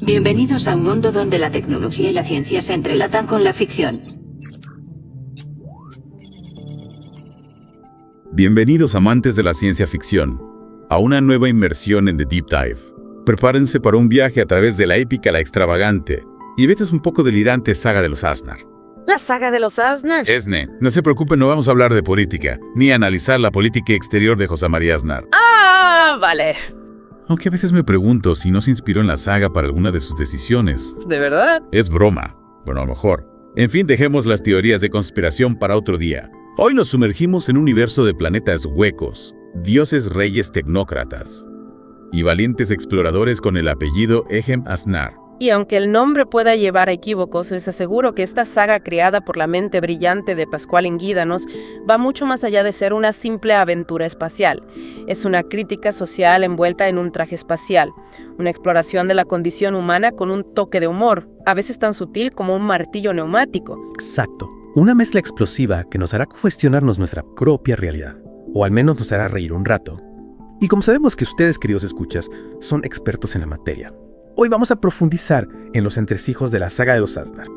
Bienvenidos a un mundo donde la tecnología y la ciencia se entrelazan con la ficción. Bienvenidos amantes de la ciencia ficción, a una nueva inmersión en The Deep Dive. Prepárense para un viaje a través de la épica, la extravagante y a veces un poco delirante saga de los Aznar. ¿La saga de los Aznars? Esne, no se preocupen, no vamos a hablar de política, ni analizar la política exterior de José María Aznar. Ah, vale. Aunque a veces me pregunto si no se inspiró en la saga para alguna de sus decisiones. ¿De verdad? Es broma. Bueno, a lo mejor. En fin, dejemos las teorías de conspiración para otro día. Hoy nos sumergimos en un universo de planetas huecos, dioses reyes tecnócratas y valientes exploradores con el apellido Ejem Aznar. Y aunque el nombre pueda llevar a equívocos, les aseguro que esta saga creada por la mente brillante de Pascual Enguídanos va mucho más allá de ser una simple aventura espacial. Es una crítica social envuelta en un traje espacial, una exploración de la condición humana con un toque de humor, a veces tan sutil como un martillo neumático. Exacto. Una mezcla explosiva que nos hará cuestionarnos nuestra propia realidad, o al menos nos hará reír un rato. Y como sabemos que ustedes, queridos escuchas, son expertos en la materia, hoy vamos a profundizar en los entresijos de la saga de los Aznar,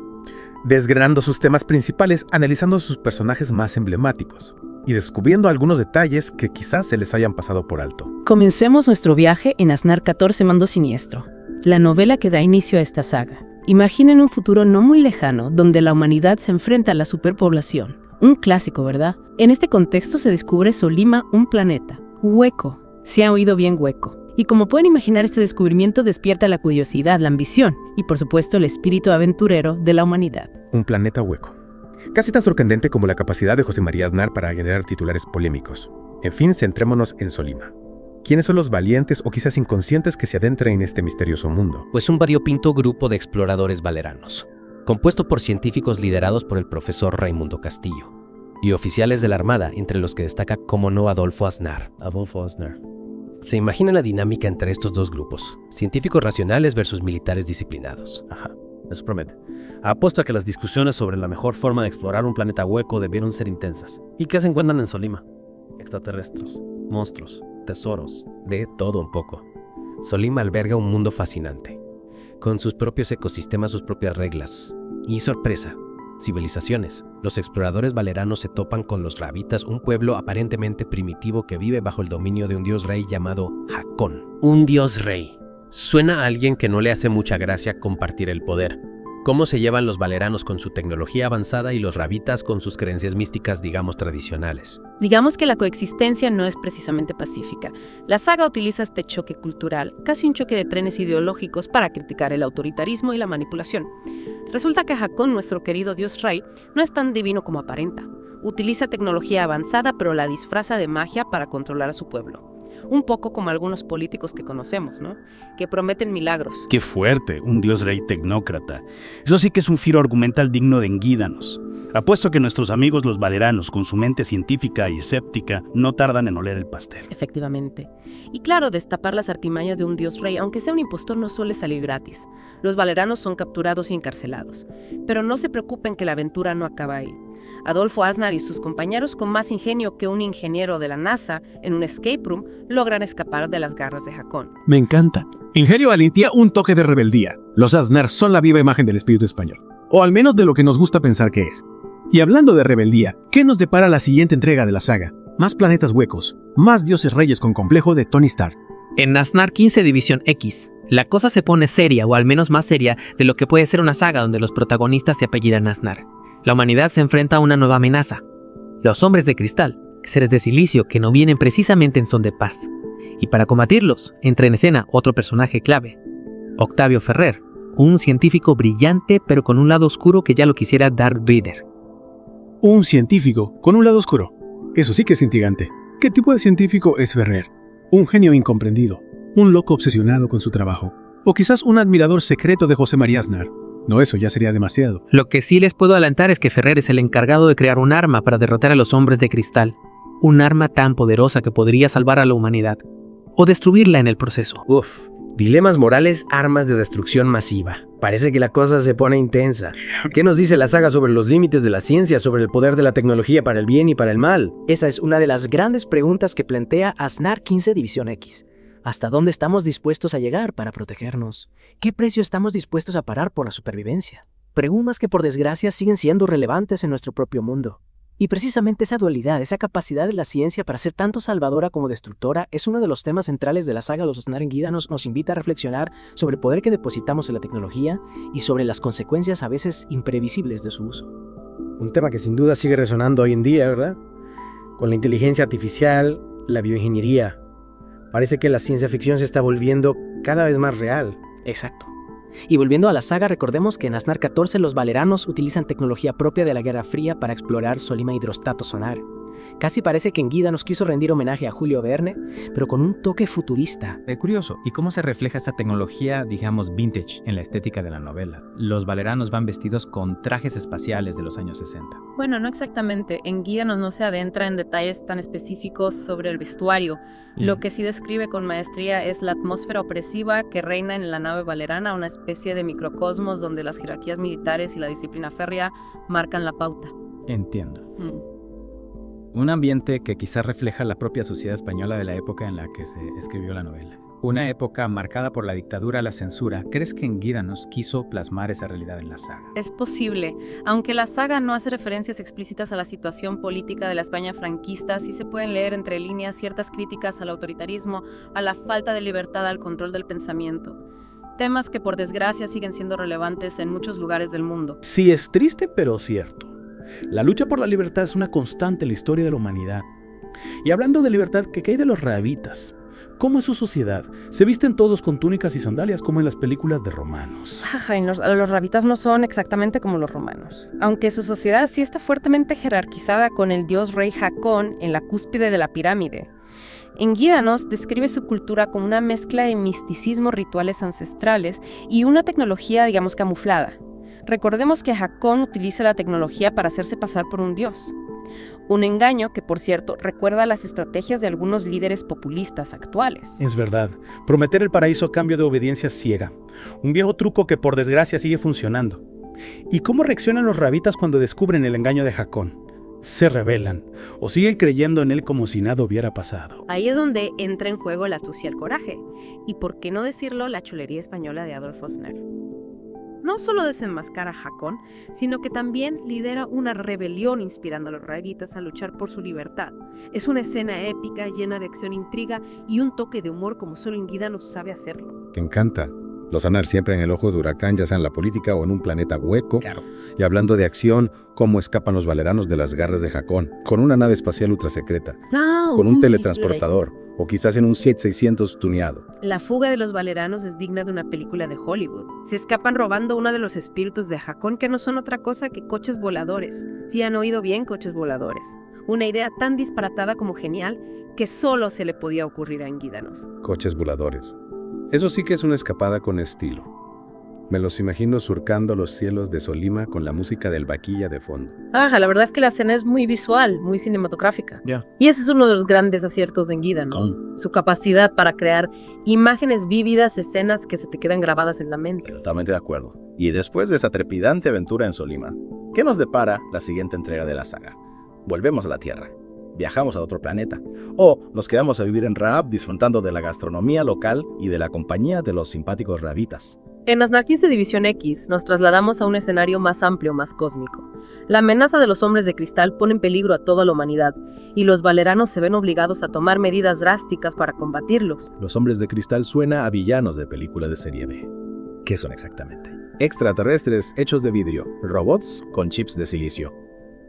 desgranando sus temas principales, analizando sus personajes más emblemáticos y descubriendo algunos detalles que quizás se les hayan pasado por alto. Comencemos nuestro viaje en Aznar 14 Mando Siniestro, la novela que da inicio a esta saga. Imaginen un futuro no muy lejano donde la humanidad se enfrenta a la superpoblación. Un clásico, ¿verdad? En este contexto se descubre Solima, un planeta hueco. Se ha oído bien hueco. Y como pueden imaginar, este descubrimiento despierta la curiosidad, la ambición y, por supuesto, el espíritu aventurero de la humanidad. Un planeta hueco. Casi tan sorprendente como la capacidad de José María Aznar para generar titulares polémicos. En fin, centrémonos en Solima. ¿Quiénes son los valientes o quizás inconscientes que se adentran en este misterioso mundo? Pues un variopinto grupo de exploradores valeranos, compuesto por científicos liderados por el profesor Raimundo Castillo, y oficiales de la Armada, entre los que destaca, como no, Adolfo Aznar. Se imagina la dinámica entre estos dos grupos, científicos racionales versus militares disciplinados. Ajá, eso promete. Apuesto a que las discusiones sobre la mejor forma de explorar un planeta hueco debieron ser intensas. ¿Y qué se encuentran en Solima? Extraterrestres, monstruos, tesoros. De todo un poco. Solima alberga un mundo fascinante, con sus propios ecosistemas, sus propias reglas. Y sorpresa, civilizaciones. Los exploradores valeranos se topan con los Rabitas, un pueblo aparentemente primitivo que vive bajo el dominio de un dios rey llamado Hakon. Un dios rey. Suena a alguien que no le hace mucha gracia compartir el poder. ¿Cómo se llevan los valeranos con su tecnología avanzada y los Rabitas con sus creencias místicas, digamos, tradicionales? Digamos que la coexistencia no es precisamente pacífica. La saga utiliza este choque cultural, casi un choque de trenes ideológicos, para criticar el autoritarismo y la manipulación. Resulta que Hakon, nuestro querido dios rey, no es tan divino como aparenta. Utiliza tecnología avanzada, pero la disfraza de magia para controlar a su pueblo. Un poco como algunos políticos que conocemos, ¿no? Que prometen milagros. ¡Qué fuerte! Un dios rey tecnócrata. Eso sí que es un filo argumental digno de Enguídanos. Apuesto que nuestros amigos los valeranos, con su mente científica y escéptica, no tardan en oler el pastel. Efectivamente. Y claro, destapar las artimañas de un dios rey, aunque sea un impostor, no suele salir gratis. Los valeranos son capturados y encarcelados. Pero no se preocupen, que la aventura no acaba ahí. Adolfo Aznar y sus compañeros, con más ingenio que un ingeniero de la NASA en un escape room, logran escapar de las garras de Hakon. Me encanta. Ingenio, valentía, un toque de rebeldía. Los Aznar son la viva imagen del espíritu español. O al menos de lo que nos gusta pensar que es. Y hablando de rebeldía, ¿qué nos depara la siguiente entrega de la saga? Más planetas huecos, más dioses reyes con complejo de Tony Stark. En Aznar 15 División X, la cosa se pone seria, o al menos más seria de lo que puede ser una saga donde los protagonistas se apellidan Aznar. La humanidad se enfrenta a una nueva amenaza. Los hombres de cristal, seres de silicio que no vienen precisamente en son de paz. Y para combatirlos, entra en escena otro personaje clave, Octavio Ferrer, un científico brillante pero con un lado oscuro que ya lo quisiera Darth Vader. Un científico con un lado oscuro. Eso sí que es intrigante. ¿Qué tipo de científico es Ferrer? Un genio incomprendido, un loco obsesionado con su trabajo, o quizás un admirador secreto de José María Aznar. No, eso ya sería demasiado. Lo que sí les puedo adelantar es que Ferrer es el encargado de crear un arma para derrotar a los hombres de cristal. Un arma tan poderosa que podría salvar a la humanidad, o destruirla en el proceso. Dilemas morales, armas de destrucción masiva. Parece que la cosa se pone intensa. ¿Qué nos dice la saga sobre los límites de la ciencia, sobre el poder de la tecnología para el bien y para el mal? Esa es una de las grandes preguntas que plantea Aznar 15 División X. ¿Hasta dónde estamos dispuestos a llegar para protegernos? ¿Qué precio estamos dispuestos a pagar por la supervivencia? Preguntas que por desgracia siguen siendo relevantes en nuestro propio mundo. Y precisamente esa dualidad, esa capacidad de la ciencia para ser tanto salvadora como destructora, es uno de los temas centrales de la saga Los Aznar en Guida. Nos invita a reflexionar sobre el poder que depositamos en la tecnología y sobre las consecuencias a veces imprevisibles de su uso. Un tema que sin duda sigue resonando hoy en día, ¿verdad? Con la inteligencia artificial, la bioingeniería. Parece que la ciencia ficción se está volviendo cada vez más real. Exacto. Y volviendo a la saga, recordemos que en Aznar 14 los valeranos utilizan tecnología propia de la Guerra Fría para explorar Solima Hidrostato Sonar. Casi parece que Enguida nos quiso rendir homenaje a Julio Verne, pero con un toque futurista. Curioso, ¿y cómo se refleja esa tecnología, digamos, vintage en la estética de la novela? Los valeranos van vestidos con trajes espaciales de los años 60. Bueno, no exactamente. Enguida no se adentra en detalles tan específicos sobre el vestuario. Lo que sí describe con maestría es la atmósfera opresiva que reina en la nave valerana, una especie de microcosmos donde las jerarquías militares y la disciplina férrea marcan la pauta. Entiendo. Un ambiente que quizás refleja la propia sociedad española de la época en la que se escribió la novela. Una época marcada por la dictadura, la censura. ¿Crees que Enguida nos quiso plasmar esa realidad en la saga? Es posible. Aunque la saga no hace referencias explícitas a la situación política de la España franquista, sí se pueden leer entre líneas ciertas críticas al autoritarismo, a la falta de libertad al control del pensamiento. Temas que por desgracia siguen siendo relevantes en muchos lugares del mundo. Sí, es triste, pero cierto. La lucha por la libertad es una constante en la historia de la humanidad. Y hablando de libertad, ¿qué hay de los rabitas? ¿Cómo es su sociedad? ¿Se visten todos con túnicas y sandalias como en las películas de romanos? Los rabitas no son exactamente como los romanos. Aunque su sociedad sí está fuertemente jerarquizada con el dios rey Jacón en la cúspide de la pirámide. Enguídanos describe su cultura como una mezcla de misticismo, rituales ancestrales y una tecnología, digamos, camuflada. Recordemos que Jacón utiliza la tecnología para hacerse pasar por un dios. Un engaño que, por cierto, recuerda las estrategias de algunos líderes populistas actuales. Es verdad. Prometer el paraíso a cambio de obediencia ciega. Un viejo truco que por desgracia sigue funcionando. ¿Y cómo reaccionan los rabitas cuando descubren el engaño de Jacón? Se rebelan o siguen creyendo en él como si nada hubiera pasado. Ahí es donde entra en juego la astucia y el coraje. Y por qué no decirlo, la chulería española de Adolf Aznar. No solo desenmascara a Jacón, sino que también lidera una rebelión inspirando a los rabitas a luchar por su libertad. Es una escena épica llena de acción, intriga y un toque de humor como solo Enguida nos sabe hacerlo. Que encanta. Los Aznar siempre en el ojo de huracán, ya sea en la política o en un planeta hueco. Claro. Y hablando de acción, cómo escapan los valeranos de las garras de Jacón, con una nave espacial ultrasecreta, con un teletransportador, o quizás en un 7600 tuneado. La fuga de los valeranos es digna de una película de Hollywood. Se escapan robando uno de los espíritus de Jacón, que no son otra cosa que coches voladores. Sí han oído bien, coches voladores. Una idea tan disparatada como genial que solo se le podía ocurrir a Enguídanos. Coches voladores. Eso sí que es una escapada con estilo. Me los imagino surcando los cielos de Solima con la música del vaquilla de fondo. La verdad es que la escena es muy visual, muy cinematográfica. Ya. Y ese es uno de los grandes aciertos de Enguídanos. Su capacidad para crear imágenes vívidas, escenas que se te quedan grabadas en la mente. Totalmente de acuerdo. Y después de esa trepidante aventura en Solima, ¿qué nos depara la siguiente entrega de la saga? Volvemos a la Tierra. Viajamos a otro planeta, o nos quedamos a vivir en Raab disfrutando de la gastronomía local y de la compañía de los simpáticos rabitas. En Aznar 15 División X nos trasladamos a un escenario más amplio, más cósmico. La amenaza de los hombres de cristal pone en peligro a toda la humanidad, y los valeranos se ven obligados a tomar medidas drásticas para combatirlos. Los hombres de cristal suena a villanos de películas de serie B. ¿Qué son exactamente? Extraterrestres hechos de vidrio, robots con chips de silicio.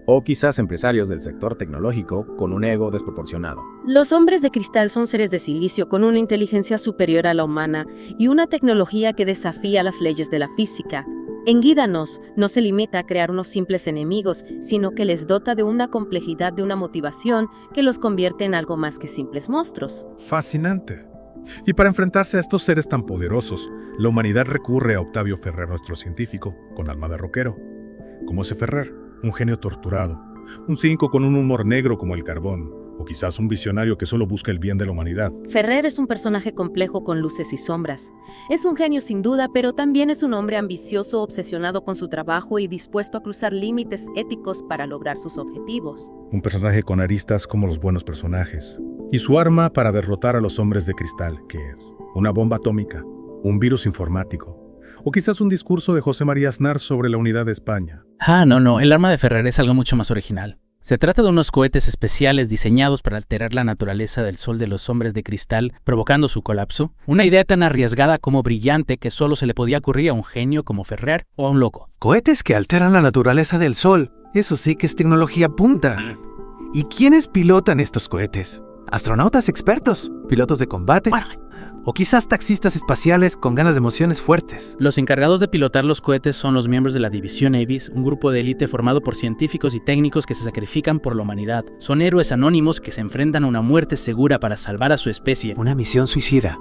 O quizás empresarios del sector tecnológico con un ego desproporcionado. Los hombres de cristal son seres de silicio con una inteligencia superior a la humana y una tecnología que desafía las leyes de la física. Enguídanos no se limita a crear unos simples enemigos, sino que les dota de una complejidad, de una motivación que los convierte en algo más que simples monstruos. Fascinante. Y para enfrentarse a estos seres tan poderosos, la humanidad recurre a Octavio Ferrer, nuestro científico, con alma de rockero. ¿Cómo es Ferrer? Un genio torturado, un cínico con un humor negro como el carbón, o quizás un visionario que solo busca el bien de la humanidad. Ferrer es un personaje complejo con luces y sombras. Es un genio sin duda, pero también es un hombre ambicioso, obsesionado con su trabajo y dispuesto a cruzar límites éticos para lograr sus objetivos. Un personaje con aristas como los buenos personajes. Y su arma para derrotar a los hombres de cristal, ¿qué es? Una bomba atómica, un virus informático, o quizás un discurso de José María Aznar sobre la unidad de España. No, el arma de Ferrer es algo mucho más original. Se trata de unos cohetes especiales diseñados para alterar la naturaleza del Sol de los hombres de cristal, provocando su colapso. Una idea tan arriesgada como brillante que solo se le podía ocurrir a un genio como Ferrer o a un loco. Cohetes que alteran la naturaleza del Sol. Eso sí que es tecnología punta. ¿Y quiénes pilotan estos cohetes? ¿Astronautas expertos? ¿Pilotos de combate? ¿O quizás taxistas espaciales con ganas de emociones fuertes? Los encargados de pilotar los cohetes son los miembros de la División Avis, un grupo de élite formado por científicos y técnicos que se sacrifican por la humanidad. Son héroes anónimos que se enfrentan a una muerte segura para salvar a su especie. Una misión suicida.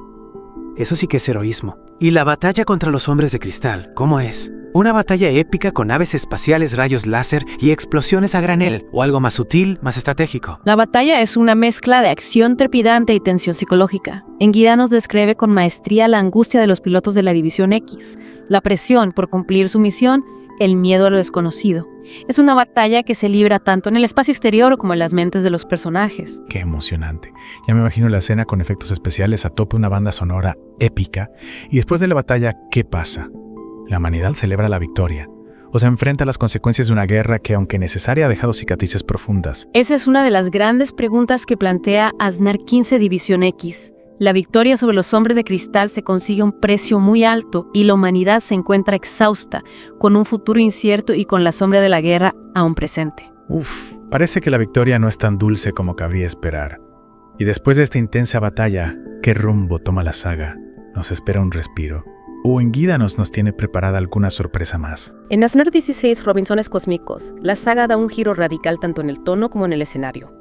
Eso sí que es heroísmo. ¿Y la batalla contra los hombres de cristal? ¿Cómo es? ¿Una batalla épica con naves espaciales, rayos láser y explosiones a granel? ¿O algo más sutil, más estratégico? La batalla es una mezcla de acción trepidante y tensión psicológica. Enguida nos describe con maestría la angustia de los pilotos de la División X, la presión por cumplir su misión, el miedo a lo desconocido. Es una batalla que se libra tanto en el espacio exterior como en las mentes de los personajes. Qué emocionante. Ya me imagino la escena con efectos especiales a tope, una banda sonora épica. Y después de la batalla, ¿qué pasa? La humanidad celebra la victoria, o se enfrenta a las consecuencias de una guerra que, aunque necesaria, ha dejado cicatrices profundas. Esa es una de las grandes preguntas que plantea Aznar 15 División X. La victoria sobre los hombres de cristal se consigue a un precio muy alto y la humanidad se encuentra exhausta, con un futuro incierto y con la sombra de la guerra aún presente. Parece que la victoria no es tan dulce como cabría esperar. Y después de esta intensa batalla, ¿qué rumbo toma la saga? ¿Nos espera un respiro? ¿O Enguida nos tiene preparada alguna sorpresa más? En Aznar 16, Robinsones Cósmicos, la saga da un giro radical tanto en el tono como en el escenario.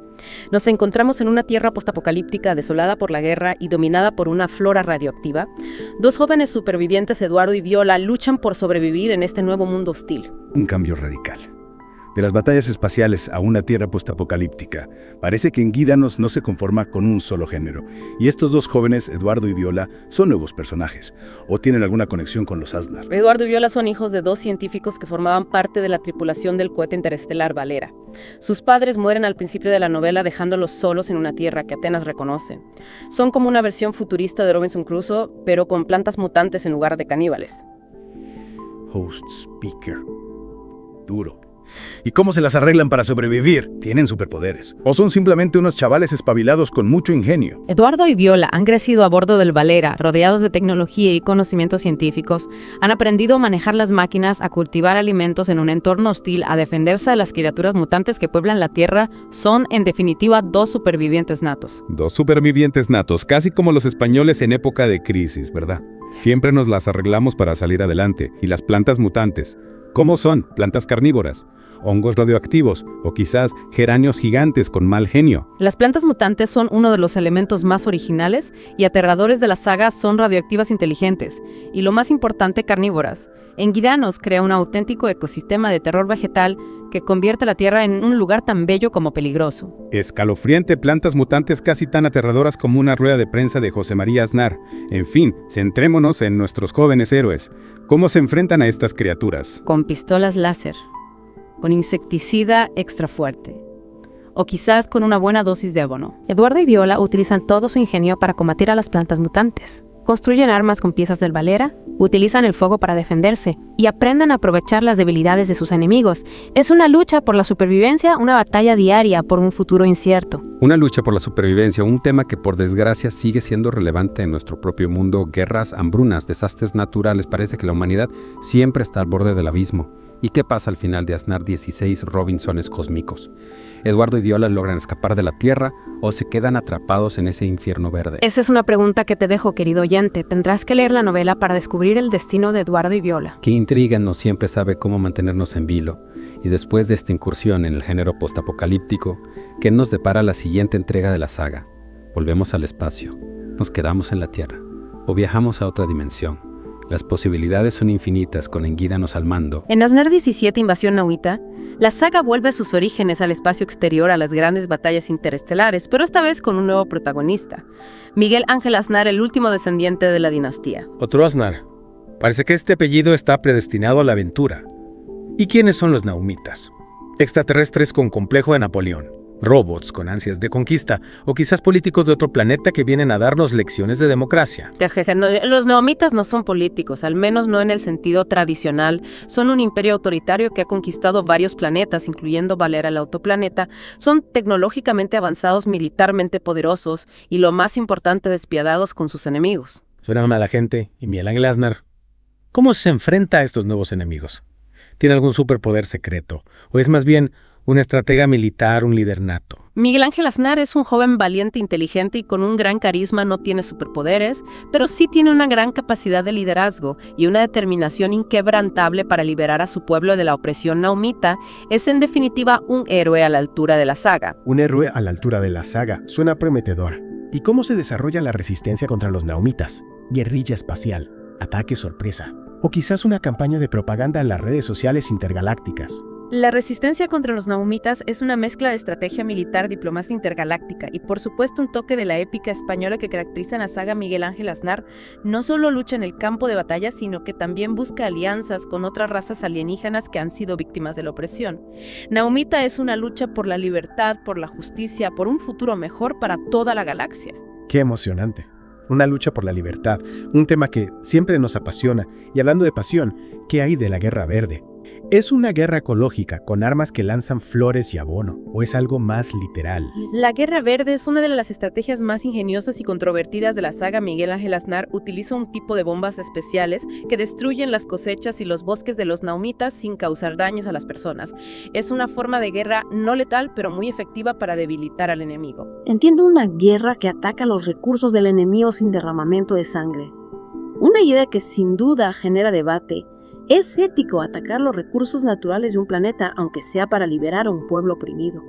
Nos encontramos en una tierra postapocalíptica desolada por la guerra y dominada por una flora radioactiva. Dos jóvenes supervivientes, Eduardo y Viola, luchan por sobrevivir en este nuevo mundo hostil. Un cambio radical. De las batallas espaciales a una tierra postapocalíptica, parece que Enguídanos no se conforma con un solo género. Y estos dos jóvenes, Eduardo y Viola, son nuevos personajes, o tienen alguna conexión con los Aznar. Eduardo y Viola son hijos de dos científicos que formaban parte de la tripulación del cohete interestelar Valera. Sus padres mueren al principio de la novela dejándolos solos en una tierra que apenas reconocen. Son como una versión futurista de Robinson Crusoe, pero con plantas mutantes en lugar de caníbales. Host speaker. Duro. ¿Y cómo se las arreglan para sobrevivir? ¿Tienen superpoderes? ¿O son simplemente unos chavales espabilados con mucho ingenio? Eduardo y Viola han crecido a bordo del Valera, rodeados de tecnología y conocimientos científicos. Han aprendido a manejar las máquinas, a cultivar alimentos en un entorno hostil, a defenderse de las criaturas mutantes que pueblan la Tierra. Son, en definitiva, dos supervivientes natos. Dos supervivientes natos, casi como los españoles en época de crisis, ¿verdad? Siempre nos las arreglamos para salir adelante. Y las plantas mutantes, ¿cómo son? Plantas carnívoras, hongos radioactivos o quizás geranios gigantes con mal genio. Las plantas mutantes son uno de los elementos más originales y aterradores de la saga. Son radioactivas inteligentes y, lo más importante, carnívoras. Enguidanos crea un auténtico ecosistema de terror vegetal que convierte la Tierra en un lugar tan bello como peligroso. Escalofriante, plantas mutantes casi tan aterradoras como una rueda de prensa de José María Aznar. En fin, centrémonos en nuestros jóvenes héroes. ¿Cómo se enfrentan a estas criaturas? Con pistolas láser, con insecticida extra fuerte, o quizás con una buena dosis de abono. Eduardo y Viola utilizan todo su ingenio para combatir a las plantas mutantes. Construyen armas con piezas del Valera, utilizan el fuego para defenderse y aprenden a aprovechar las debilidades de sus enemigos. Es una lucha por la supervivencia, una batalla diaria por un futuro incierto. Una lucha por la supervivencia, un tema que por desgracia sigue siendo relevante en nuestro propio mundo. Guerras, hambrunas, desastres naturales. Parece que la humanidad siempre está al borde del abismo. ¿Y qué pasa al final de Aznar 16, Robinsones Cósmicos? ¿Eduardo y Viola logran escapar de la Tierra o se quedan atrapados en ese infierno verde? Esa es una pregunta que te dejo, querido oyente. Tendrás que leer la novela para descubrir el destino de Eduardo y Viola. Qué intriga, no siempre sabe cómo mantenernos en vilo. Y después de esta incursión en el género postapocalíptico, ¿qué nos depara la siguiente entrega de la saga? ¿Volvemos al espacio? ¿Nos quedamos en la Tierra? ¿O viajamos a otra dimensión? Las posibilidades son infinitas con Engídanos al mando. En Aznar 17 Invasión Nauita, la saga vuelve a sus orígenes al espacio exterior, a las grandes batallas interestelares, pero esta vez con un nuevo protagonista, Miguel Ángel Aznar, el último descendiente de la dinastía. Otro Aznar. Parece que este apellido está predestinado a la aventura. ¿Y quiénes son los naumitas? Extraterrestres con complejo de Napoleón, robots con ansias de conquista, o quizás políticos de otro planeta que vienen a darnos lecciones de democracia. Los naumitas no son políticos, al menos no en el sentido tradicional. Son un imperio autoritario que ha conquistado varios planetas, incluyendo Valera, el autoplaneta. Son tecnológicamente avanzados, militarmente poderosos y, lo más importante, despiadados con sus enemigos. Suena mala gente, y Miguel Ángel Aznar, ¿cómo se enfrenta a estos nuevos enemigos? ¿Tiene algún superpoder secreto? ¿O es más bien una estratega militar, un líder nato? Miguel Ángel Aznar es un joven valiente, inteligente y con un gran carisma. No tiene superpoderes, pero sí tiene una gran capacidad de liderazgo y una determinación inquebrantable para liberar a su pueblo de la opresión naumita. Es en definitiva un héroe a la altura de la saga. Un héroe a la altura de la saga suena prometedor. ¿Y cómo se desarrolla la resistencia contra los naumitas? Guerrilla espacial, ataque sorpresa, o quizás una campaña de propaganda en las redes sociales intergalácticas. La resistencia contra los naumitas es una mezcla de estrategia militar, diplomacia intergaláctica y por supuesto un toque de la épica española que caracteriza a la saga Miguel Ángel Aznar. No solo lucha en el campo de batalla, sino que también busca alianzas con otras razas alienígenas que han sido víctimas de la opresión. Naumita es una lucha por la libertad, por la justicia, por un futuro mejor para toda la galaxia. ¡Qué emocionante! Una lucha por la libertad, un tema que siempre nos apasiona. Y hablando de pasión, ¿qué hay de la Guerra Verde? ¿Es una guerra ecológica con armas que lanzan flores y abono, o es algo más literal? La Guerra Verde es una de las estrategias más ingeniosas y controvertidas de la saga Miguel Ángel Aznar. Utiliza un tipo de bombas especiales que destruyen las cosechas y los bosques de los naumitas sin causar daños a las personas. Es una forma de guerra no letal, pero muy efectiva para debilitar al enemigo. Entiendo una guerra que ataca los recursos del enemigo sin derramamiento de sangre. Una idea que sin duda genera debate. ¿Es ético atacar los recursos naturales de un planeta, aunque sea para liberar a un pueblo oprimido?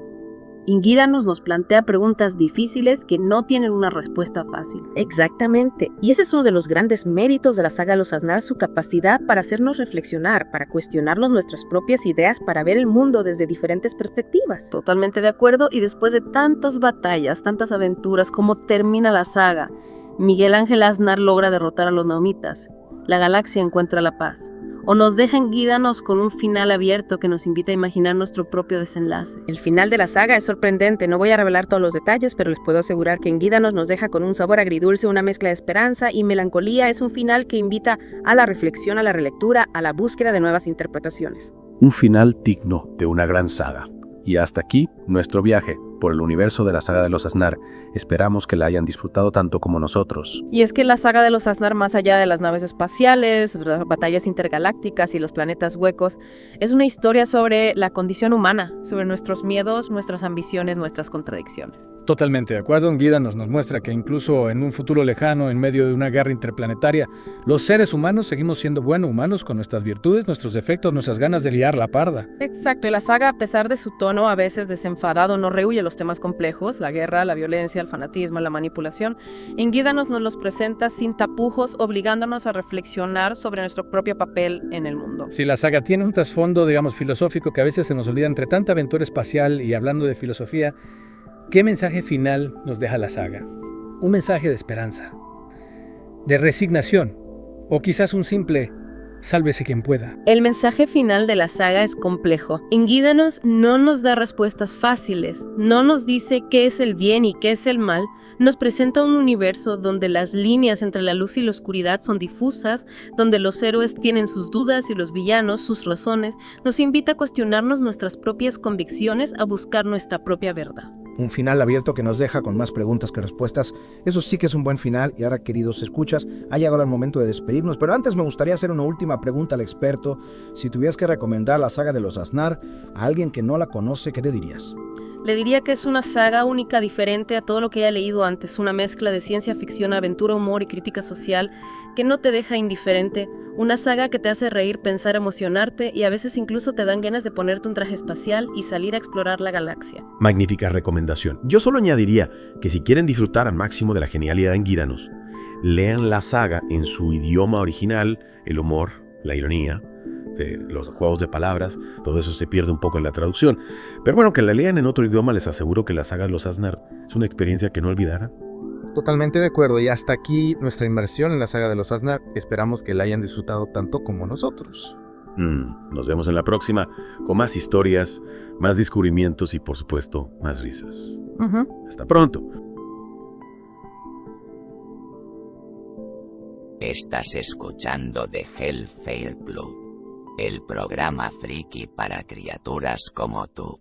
Engídanos nos plantea preguntas difíciles que no tienen una respuesta fácil. Exactamente, y ese es uno de los grandes méritos de la saga Los Aznar, su capacidad para hacernos reflexionar, para cuestionarnos nuestras propias ideas, para ver el mundo desde diferentes perspectivas. Totalmente de acuerdo, y después de tantas batallas, tantas aventuras, ¿cómo termina la saga? Miguel Ángel Aznar logra derrotar a los naumitas. La galaxia encuentra la paz. O nos deja Engídanos con un final abierto que nos invita a imaginar nuestro propio desenlace. El final de la saga es sorprendente. No voy a revelar todos los detalles, pero les puedo asegurar que Engídanos nos deja con un sabor agridulce, una mezcla de esperanza y melancolía. Es un final que invita a la reflexión, a la relectura, a la búsqueda de nuevas interpretaciones. Un final digno de una gran saga. Y hasta aquí nuestro viaje por el universo de la saga de los Aznar. Esperamos que la hayan disfrutado tanto como nosotros. Y es que la saga de los Aznar, más allá de las naves espaciales, batallas intergalácticas y los planetas huecos, es una historia sobre la condición humana, sobre nuestros miedos, nuestras ambiciones, nuestras contradicciones. Totalmente de acuerdo. Engídanos nos muestra que incluso en un futuro lejano, en medio de una guerra interplanetaria, los seres humanos seguimos siendo buenos humanos con nuestras virtudes, nuestros defectos, nuestras ganas de liar la parda. Exacto, y la saga, a pesar de su tono a veces desenfadado, no rehúye los temas complejos, la guerra, la violencia, el fanatismo, la manipulación. Engídanos nos los presenta sin tapujos, obligándonos a reflexionar sobre nuestro propio papel en el mundo. Si la saga tiene un trasfondo, digamos, filosófico que a veces se nos olvida entre tanta aventura espacial y hablando de filosofía, ¿qué mensaje final nos deja la saga? Un mensaje de esperanza, de resignación, o quizás un simple sálvese quien pueda. El mensaje final de la saga es complejo. Engídanos no nos da respuestas fáciles, no nos dice qué es el bien y qué es el mal, nos presenta un universo donde las líneas entre la luz y la oscuridad son difusas, donde los héroes tienen sus dudas y los villanos sus razones, nos invita a cuestionarnos nuestras propias convicciones, a buscar nuestra propia verdad. Un final abierto que nos deja con más preguntas que respuestas. Eso sí que es un buen final. Y ahora, queridos escuchas, ha llegado el momento de despedirnos. Pero antes me gustaría hacer una última pregunta al experto. Si tuvieras que recomendar la saga de los Aznar a alguien que no la conoce, ¿qué le dirías? Le diría que es una saga única, diferente a todo lo que haya leído antes. Una mezcla de ciencia ficción, aventura, humor y crítica social que no te deja indiferente. Una saga que te hace reír, pensar, emocionarte y a veces incluso te dan ganas de ponerte un traje espacial y salir a explorar la galaxia. Magnífica recomendación. Yo solo añadiría que si quieren disfrutar al máximo de la genialidad de Engídanos, lean la saga en su idioma original, el humor, la ironía, los juegos de palabras, todo eso se pierde un poco en la traducción. Pero bueno, que la lean en otro idioma, les aseguro que la saga de los Aznar es una experiencia que no olvidarán. Totalmente de acuerdo, y hasta aquí nuestra inmersión en la saga de los Aznar. Esperamos que la hayan disfrutado tanto como nosotros. Nos vemos en la próxima con más historias, más descubrimientos y por supuesto más risas. Hasta pronto. Estás escuchando The Hellfire Club, el programa friki para criaturas como tú.